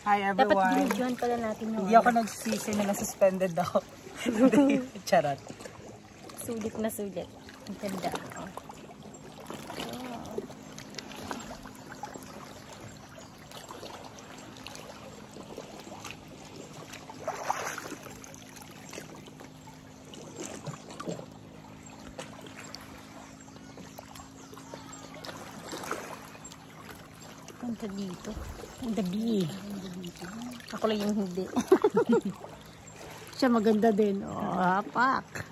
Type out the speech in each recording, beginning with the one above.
Hi everyone. Dapat binidyohan pala natin yung... Hindi ako nagsisisi na suspended ako. Charot. Sulit na sulit. Ang ganda. Punta dito. Ang gabi. Ako lang yung hindi. Siya maganda din. Oh, hapak.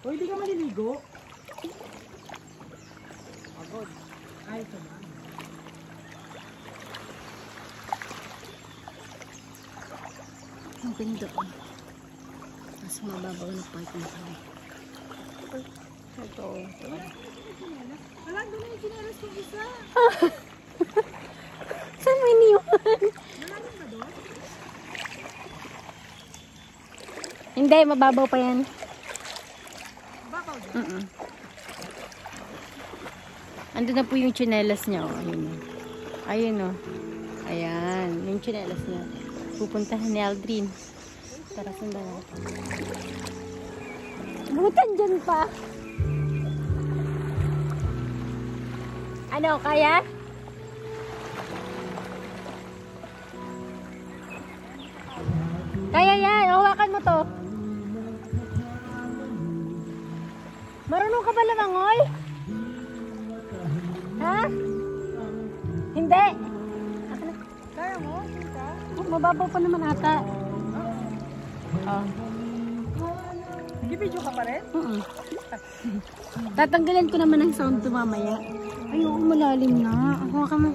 O, hindi ka maliligo? Agod. Ay, ito na. Ang ganda. Mas mababaw na part na kami. Ito. Wala, doon na yung sinelas kong isa. Saan mo iniwan? Malalim ba doon? Hindi, mababaw pa yan. Babaw doon? Ando na po yung tsinelas niya. Oh. Ayun. Ayun o. Oh. Ayan. Yung tsinelas niya. Pupuntahan ni Aldrin. Tara, sundan natin. Butan dyan pa. Ano, kaya? Kaya yan. Hawakan mo to. Marunong ka ba lamangoy? Ha? Hindi. Kaya mo? Kita? Oh, mababaw pa naman ata. Oh. Nag-video ka pa rin? Tatanggalan ko naman ang sound to mamaya. Ayoko, malalim na. Hawakan mo.